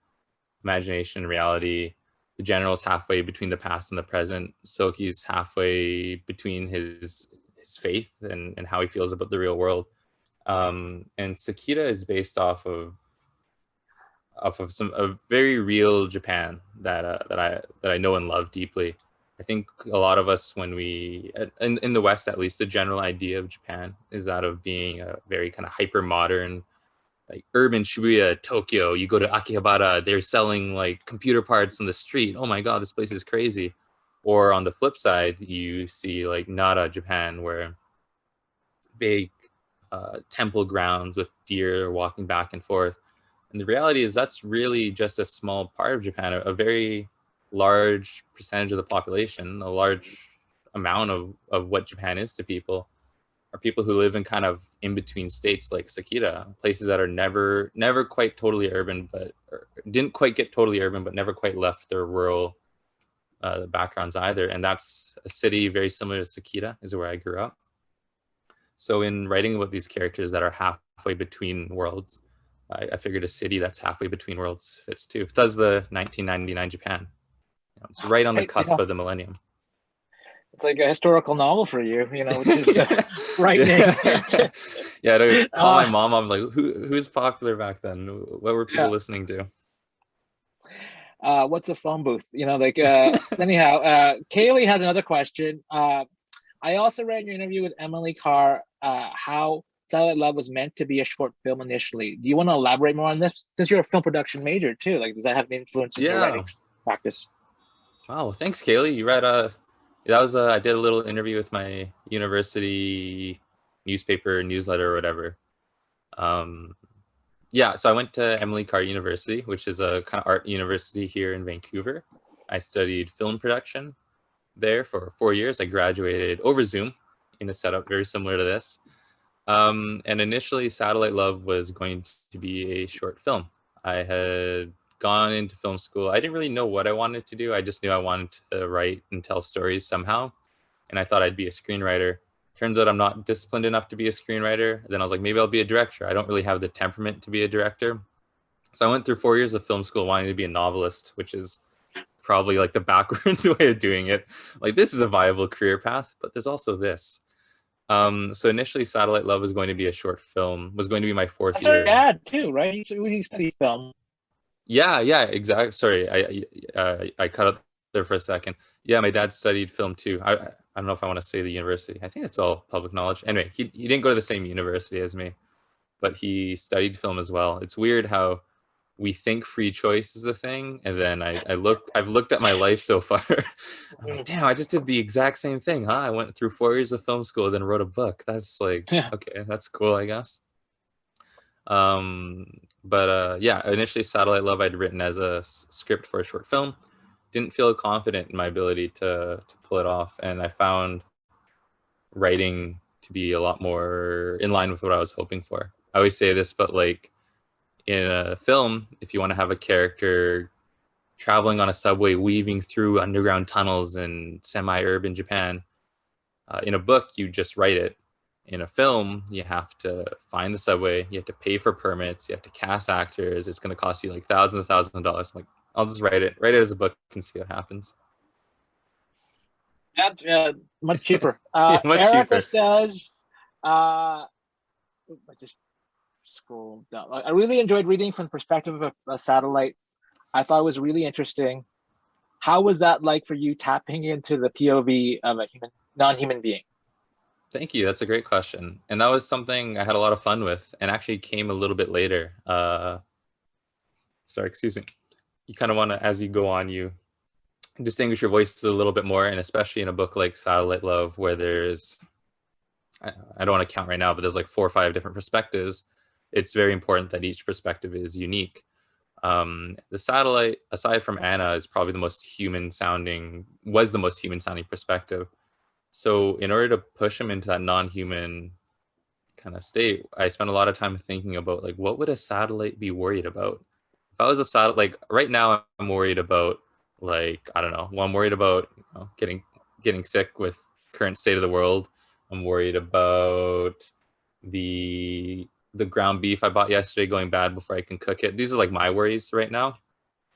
imagination and reality. The general's halfway between the past and the present. Soki's halfway between his faith and how he feels about the real world. And Sakita is based off of some a very real Japan that I know and love deeply. I think a lot of us, when we in the West at least, the general idea of Japan is that of being a very kind of hyper modern, like urban Shibuya, Tokyo. You go to Akihabara, they're selling like computer parts on the street. Oh my god, this place is crazy. Or on the flip side, you see like Nara, Japan, where big temple grounds with deer walking back and forth. And the reality is that's really just a small part of Japan. A very large percentage of the population, a large amount of what Japan is to people, are people who live in kind of in between states like Sakita, places that are never quite totally urban, but didn't quite get totally urban, but never quite left their rural backgrounds either. And that's a city very similar to Sakita, is where I grew up. So in writing about these characters that are halfway between worlds, I figured a city that's halfway between worlds fits too. Thus the 1999 Japan. It's right on the right. cusp of the millennium. It's like a historical novel for you, which is frightening. Yeah, to call my mom, I'm like, who's popular back then? What were people listening to? What's a phone booth? Anyhow, Kaylee has another question. I also read your interview with Emily Carr, how Satellite Love was meant to be a short film initially. Do you want to elaborate more on this? Since you're a film production major too, like does that have an influence in your writing practice? Wow, thanks, Kaylee. You read I did a little interview with my university newspaper newsletter or whatever. Yeah, so I went to Emily Carr University, which is a kind of art university here in Vancouver. I studied film production there for 4 years. I graduated over Zoom in a setup very similar to this. And initially, Satellite Love was going to be a short film. I had gone into film school. I didn't really know what I wanted to do. I just knew I wanted to write and tell stories somehow. And I thought I'd be a screenwriter. Turns out I'm not disciplined enough to be a screenwriter. Then I was like, maybe I'll be a director. I don't really have the temperament to be a director. So I went through 4 years of film school wanting to be a novelist, which is probably like the backwards way of doing it. Like, this is a viable career path, but there's also this. So initially, Satellite Love was going to be a short film, was going to be my fourth year. Dad too, right? He studied film. Yeah, exactly. Sorry, I cut out there for a second. Yeah, my dad studied film too. I don't know if I want to say the university. I think it's all public knowledge. Anyway, he didn't go to the same university as me, but he studied film as well. It's weird how we think free choice is a thing, and then I've looked at my life so far. I'm like, damn, I just did the exact same thing, huh? I went through 4 years of film school, then wrote a book. That's like, okay, that's cool, I guess. Yeah, initially Satellite Love I'd written as a script for a short film. Didn't feel confident in my ability to pull it off, and I found writing to be a lot more in line with what I was hoping for. I always say this, but like, in a film, if you want to have a character traveling on a subway, weaving through underground tunnels in semi-urban Japan, in a book, you just write it. In a film, you have to find the subway, you have to pay for permits, you have to cast actors. It's going to cost you like thousands of dollars. I'm like, I'll just write it as a book and see what happens. Yeah, much cheaper. Yeah, much Erica cheaper. says, I just scroll down. I really enjoyed reading from the perspective of a satellite. I thought it was really interesting. How was that like for you, tapping into the POV of a non-human being? Thank you. That's a great question. And that was something I had a lot of fun with and actually came a little bit later. Sorry, excuse me. You kind of want to, as you go on, you distinguish your voices a little bit more. And especially in a book like Satellite Love, where there's, I don't want to count right now, but there's like 4 or 5 different perspectives. It's very important that each perspective is unique. The satellite, aside from Anna, is probably the most human sounding, was the most human sounding perspective. So in order to push him into that non-human kind of state, I spent a lot of time thinking about like, what would a satellite be worried about? If I was a satellite, like right now I'm worried about, like, I don't know, well, I'm worried about, you know, getting sick with current state of the world. I'm worried about the ground beef I bought yesterday going bad before I can cook it. These are like my worries right now.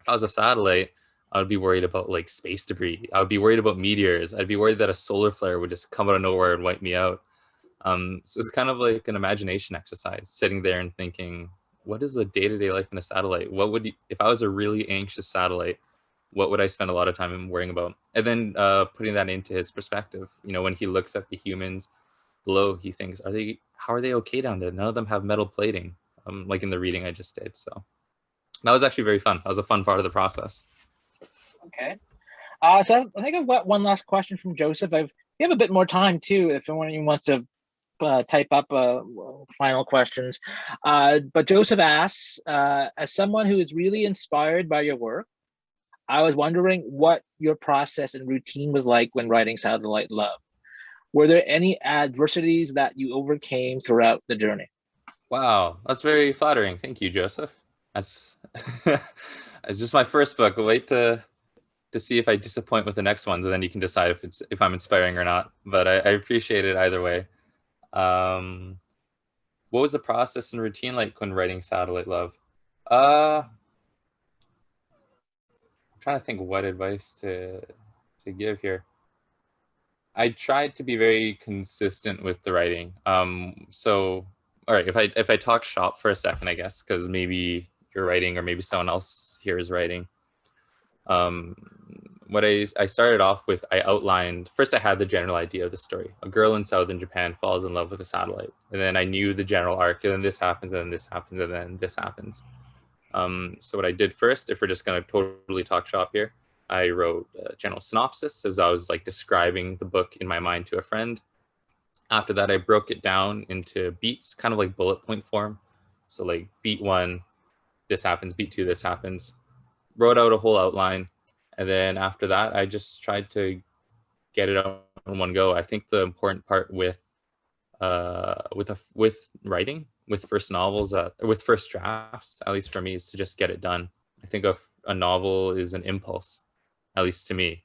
If I was a satellite, I would be worried about like space debris. I would be worried about meteors. I'd be worried that a solar flare would just come out of nowhere and wipe me out. So it's kind of like an imagination exercise, sitting there and thinking, what is the day-to-day life in a satellite? What would if I was a really anxious satellite, what would I spend a lot of time worrying about? And then putting that into his perspective. You know, when he looks at the humans below, he thinks, how are they okay down there? None of them have metal plating, like in the reading I just did. So that was actually very fun. That was a fun part of the process. Okay. So I think I've got one last question from Joseph. We have a bit more time too, if anyone wants to type up final questions. But Joseph asks, as someone who is really inspired by your work, I was wondering what your process and routine was like when writing Satellite Love. Were there any adversities that you overcame throughout the journey? Wow, that's very flattering. Thank you, Joseph. That's it's just my first book. I'll wait to see if I disappoint with the next ones, and then you can decide if I'm inspiring or not. But I appreciate it either way. What was the process and routine like when writing Satellite Love? I'm trying to think what advice to give here. I tried to be very consistent with the writing. So all right, if I talk shop for a second, I guess, because maybe you're writing or maybe someone else here is writing. What I started off with, I outlined, first I had the general idea of the story. A girl in southern Japan falls in love with a satellite. And then I knew the general arc, and then this happens, and then this happens, and then this happens. So what I did first, if we're just going to totally talk shop here, I wrote a general synopsis as I was like describing the book in my mind to a friend. After that, I broke it down into beats, kind of like bullet point form. So like beat 1, this happens, beat 2, this happens. Wrote out a whole outline. And then after that, I just tried to get it out in one go. I think the important part with writing, with first novels, with first drafts, at least for me, is to just get it done. I think a novel is an impulse, at least to me.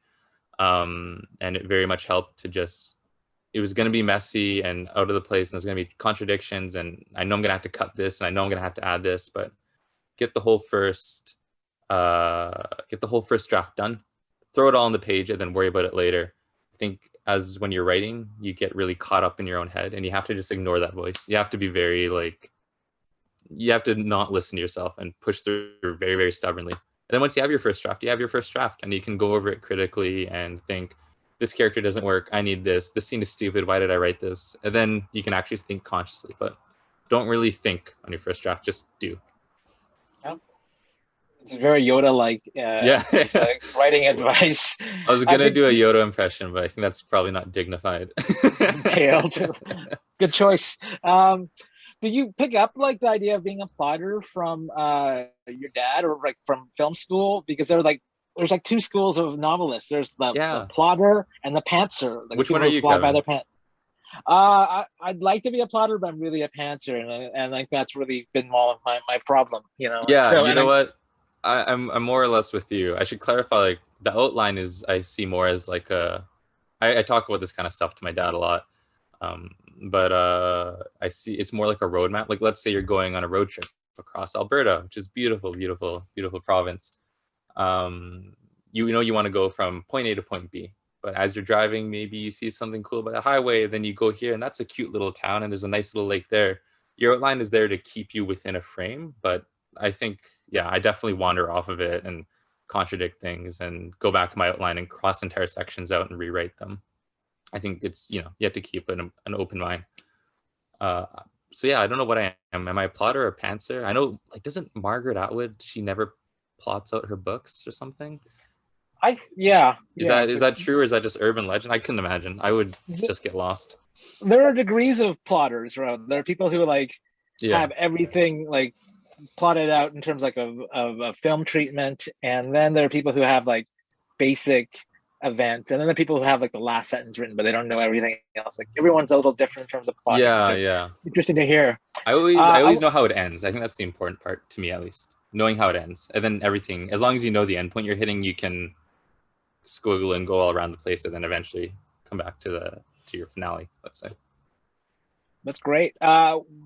And it very much helped to just, it was going to be messy and out of the place, and there's going to be contradictions, and I know I'm going to have to cut this, and I know I'm going to have to add this, but get the whole first draft done, throw it all on the page, and then worry about it later. I think as when you're writing, you get really caught up in your own head, and you have to just ignore that voice. You have to be very you have to not listen to yourself and push through very, very stubbornly. And then once you have your first draft, you have your first draft, and you can go over it critically and think, this character doesn't work, I need this scene is stupid, why did I write this? And then you can actually think consciously, but don't really think on your first draft, just do. It's very Yoda-like yeah. writing advice. I was going to do a Yoda impression, but I think that's probably not dignified. Good choice. Did you pick up like the idea of being a plotter from your dad or like from film school? Because there's like 2 schools of novelists. There's the plotter and the pantser. Like, which one are you, Kevin? By their pants. I'd like to be a plotter, but I'm really a pantser, and like that's really been all of my problem, you know. Yeah, so, you know what? I'm more or less with you. I should clarify, like the outline is, I see more as like I talk about this kind of stuff to my dad a lot, but I see it's more like a roadmap. Like let's say you're going on a road trip across Alberta, which is beautiful, beautiful, beautiful province. You know you want to go from point A to point B, but as you're driving, maybe you see something cool by the highway, then you go here, and that's a cute little town, and there's a nice little lake there. Your outline is there to keep you within a frame, but I think, yeah, I definitely wander off of it and contradict things and go back to my outline and cross entire sections out and rewrite them. I think it's, you have to keep an open mind. So yeah, I don't know what I am. Am I a plotter or a pantser? I know, like, doesn't Margaret Atwood, she never plots out her books or something? Yeah, Is yeah. that true, or is that just urban legend? I couldn't imagine. I would just get lost. There are degrees of plotters, right? There are people who like Yeah. have everything like plotted out in terms like of a film treatment, and then there are people who have like basic events, and then there are people who have like the last sentence written, but they don't know everything else. Like everyone's a little different in terms of plotting, which Yeah, is yeah. interesting to hear. I always know how it ends. I think that's the important part to me, at least. Knowing how it ends. And then everything, as long as you know the endpoint you're hitting, you can squiggle and go all around the place and then eventually come back to your finale, let's say. That's great.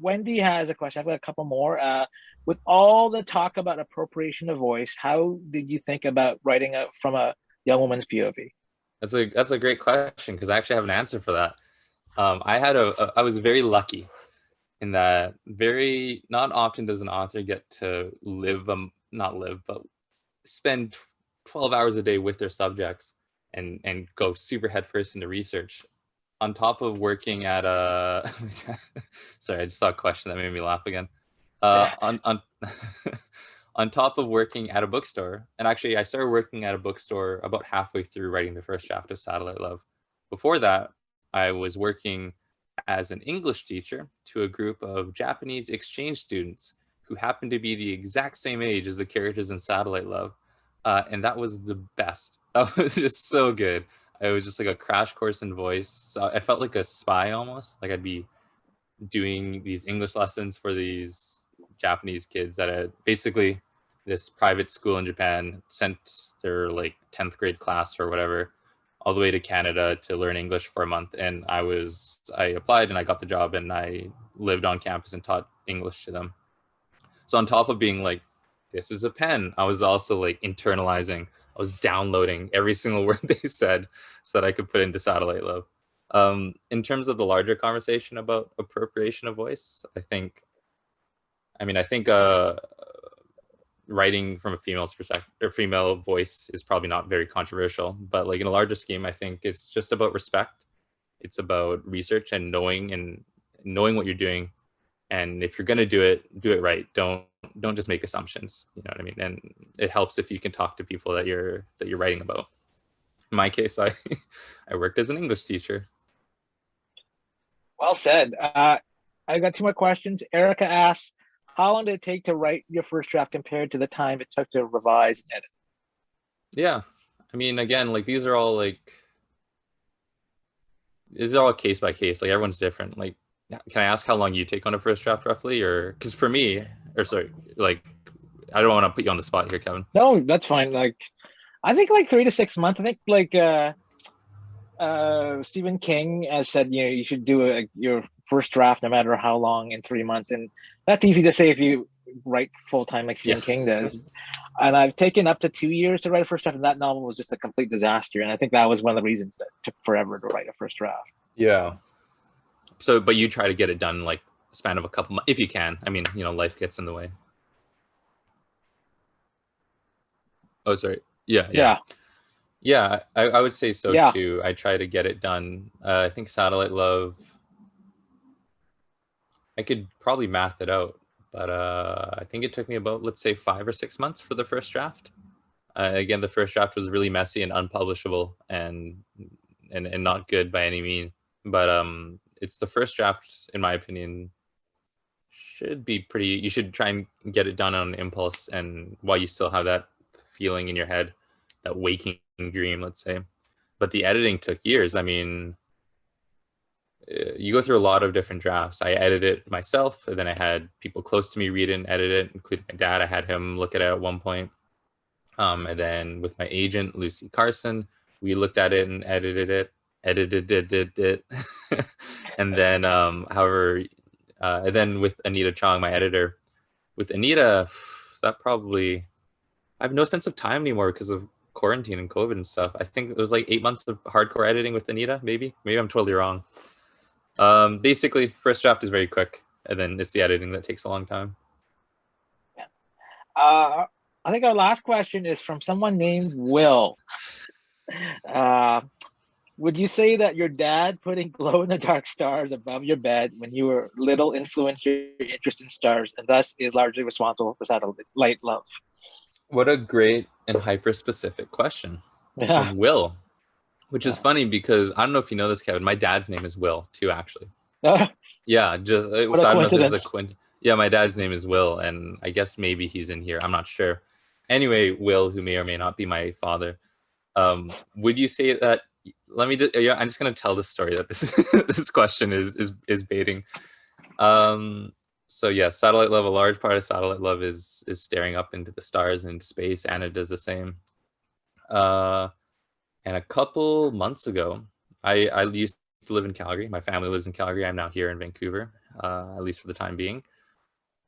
Wendy has a question. I've got a couple more. With all the talk about appropriation of voice, how did you think about writing from a young woman's POV? That's a great question, because I actually have an answer for that. I was very lucky in that very not often does an author get to not live, but spend 12 hours a day with their subjects and go super headfirst into research on top of working at a sorry, I just saw a question that made me laugh again. On on top of working at a bookstore, and actually I started working at a bookstore about halfway through writing the first draft of Satellite Love. Before that, I was working as an English teacher to a group of Japanese exchange students who happened to be the exact same age as the characters in Satellite Love. And that was the best. That was just so good. It was just like a crash course in voice. So I felt like a spy almost. Like I'd be doing these English lessons for these Japanese kids at basically this private school in Japan, sent their like 10th grade class or whatever all the way to Canada to learn English for a month. And I applied and I got the job, and I lived on campus and taught English to them. So on top of being like, this is a pen, I was also like internalizing. I was downloading every single word they said so that I could put into Satellite Love. In terms of the larger conversation about appropriation of voice, I think writing from a female's perspective or female voice is probably not very controversial, but like in a larger scheme, I think it's just about respect. It's about research and knowing what you're doing. And if you're going to do it right. Don't just make assumptions. You know what I mean? And it helps if you can talk to people that you're writing about. In my case, I I worked as an English teacher. Well said. I got two more questions. Erica asks, how long did it take to write your first draft compared to the time it took to revise and edit? Yeah. I mean, again, like these are all case by case. Like everyone's different. Like, can I ask how long you take on a first draft roughly? Or because for me, or sorry, like I don't want to put you on the spot here, Kevin. No, that's fine. Like, I think like 3 to 6 months. I think like Stephen King has said, you should do your first draft no matter how long in 3 months, and that's easy to say if you write full time like Stephen King does. And I've taken up to 2 years to write a first draft, and that novel was just a complete disaster. And I think that was one of the reasons that it took forever to write a first draft. Yeah. So, but you try to get it done like a span of a couple months if you can. I mean, life gets in the way. Oh, sorry. Yeah. I would say so too. I try to get it done. I think Satellite Love, I could probably math it out, but I think it took me about, let's say, 5 or 6 months for the first draft. Again, the first draft was really messy and unpublishable and not good by any means. But it's the first draft, in my opinion, should be pretty. You should try and get it done on an impulse, and while you still have that feeling in your head, that waking dream, let's say. But the editing took years. I mean, you go through a lot of different drafts. I edited it myself, and then I had people close to me read it and edit it, including my dad. I had him look at it at one point. And then with my agent, Lucy Carson, we looked at it and edited it. And then, and then with Anita Chong, my editor, with Anita, I have no sense of time anymore because of quarantine and COVID and stuff. I think it was like 8 months of hardcore editing with Anita, maybe I'm totally wrong. Basically, first draft is very quick, and then it's the editing that takes a long time. Yeah. I think our last question is from someone named Will. Would you say that your dad putting glow-in-the-dark stars above your bed when you were little influenced your interest in stars, and thus is largely responsible for satellite love? What a great and hyper-specific question Yeah. from Will, which is Yeah. funny because I don't know if you know this, Kevin. My dad's name is Will too, actually. What Yeah, just a so I don't know if this is a coincidence. quint. Yeah, my dad's name is Will, and I guess maybe he's in here. I'm not sure. Anyway, Will, who may or may not be my father, would you say that? Let me just. Yeah, I'm just gonna tell the story that this this question is baiting. So yeah, satellite love. A large part of satellite love is staring up into the stars and into space. Anna does the same. Uh, and a couple months ago, I used to live in Calgary. My family lives in Calgary. I'm now here in Vancouver, at least for the time being.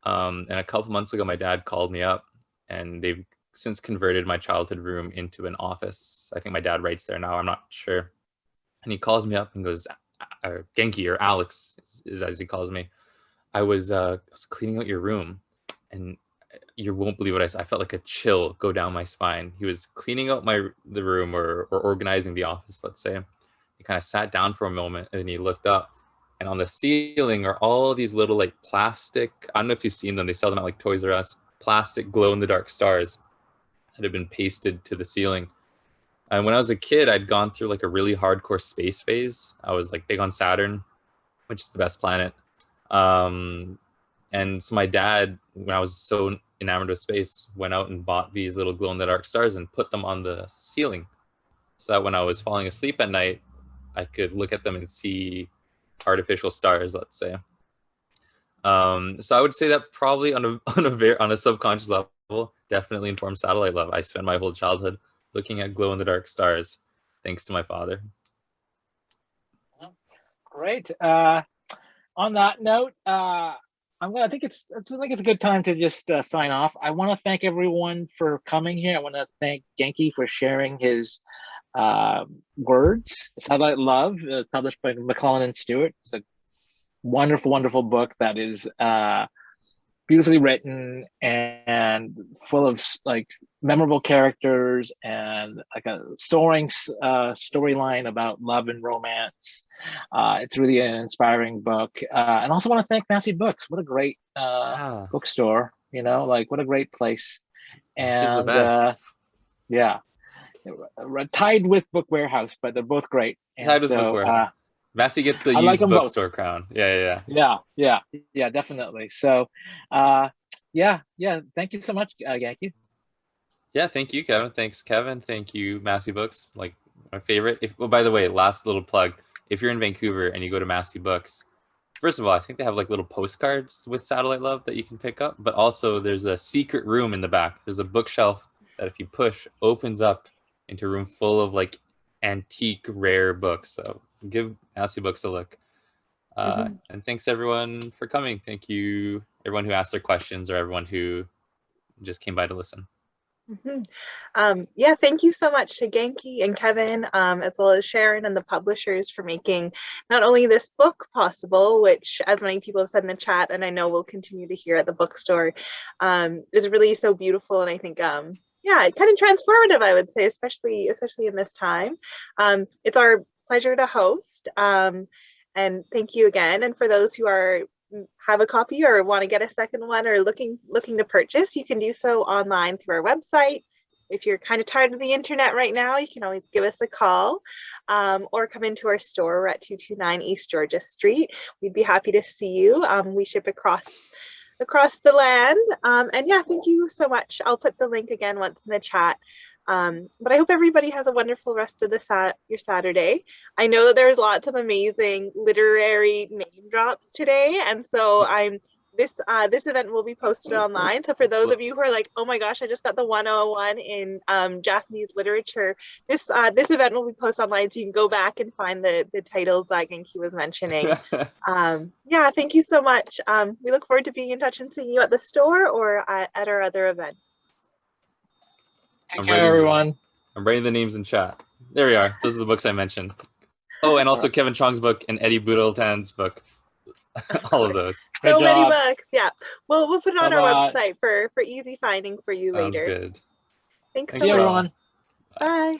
And a couple months ago, my dad called me up, and they've since converted my childhood room into an office. I think my dad writes there now. I'm not sure. And he calls me up and goes, Genki, or Alex is as he calls me. I was cleaning out your room, and you won't believe what I said. I felt like a chill go down my spine. He was cleaning out the room, or organizing the office, let's say. He kind of sat down for a moment, and then he looked up, and on the ceiling are all these little like plastic. I don't know if you've seen them. They sell them at like Toys R Us. Plastic glow in the dark stars that have been pasted to the ceiling. And when I was a kid, I'd gone through like a really hardcore space phase. I was like big on Saturn, which is the best planet. And so my dad, when I was so enamored with space, went out and bought these little glow in the dark stars and put them on the ceiling, so that when I was falling asleep at night, I could look at them and see artificial stars, let's say. So I would say that probably on a subconscious level, definitely informed satellite love. I spent my whole childhood looking at glow in the dark stars, thanks to my father. Great. On that note, I think it's a good time to just sign off. I want to thank everyone for coming here. I want to thank Genki for sharing his words. Satellite Love, published by McClellan and Stewart. It's a wonderful, wonderful book that is beautifully written and full of like memorable characters and like a soaring storyline about love and romance. It's really an inspiring book. And also want to thank Massey Books. What a great bookstore, like what a great place. She's the And best. yeah, tied with Book Warehouse, but they're both great. And Tied with so Bookwear. Massey gets the I like used them both. bookstore crown. Yeah. Yeah, definitely. So yeah, thank you so much, Genki. Yeah, thank you, Kevin. Thanks, Kevin. Thank you, Massey Books. Like my favorite. By the way, last little plug. If you're in Vancouver and you go to Massey Books, first of all, I think they have like little postcards with satellite love that you can pick up. But also, there's a secret room in the back. There's a bookshelf that, if you push, opens up into a room full of like antique, rare books. So give Massey Books a look. And thanks everyone for coming. Thank you everyone who asked their questions, or everyone who just came by to listen. Yeah, thank you so much to Genki and Kevin, as well as Sharon and the publishers, for making not only this book possible, which, as many people have said in the chat, and I know we'll continue to hear at the bookstore, is really so beautiful. And I think, yeah, kind of transformative, I would say, especially in this time. It's our pleasure to host. And thank you again. And for those who have a copy or want to get a second one, or looking to purchase, you can do so online through our website. If you're kind of tired of the internet right now, you can always give us a call, or come into our store. We're at 229 East Georgia Street. We'd be happy to see you. We ship across the land. And yeah, thank you so much. I'll put the link again once in the chat. But I hope everybody has a wonderful rest of your Saturday. I know that there's lots of amazing literary name drops today, and so this event will be posted online. So for those of you who are like, oh my gosh, I just got the 101 in Japanese literature, this event will be posted online, so you can go back and find the titles that Genki was mentioning. Yeah, thank you so much. We look forward to being in touch and seeing you at the store or at our other events. Take care, everyone. I'm writing the names in chat. There we are. Those are the books I mentioned. Oh, and also Kevin Chong's book and Eddie Boodletan's book. All of those. So many books. Yeah. We'll put it on our Bye-bye. website for easy finding for you Sounds later. good. Thanks See so you, much. everyone. Bye.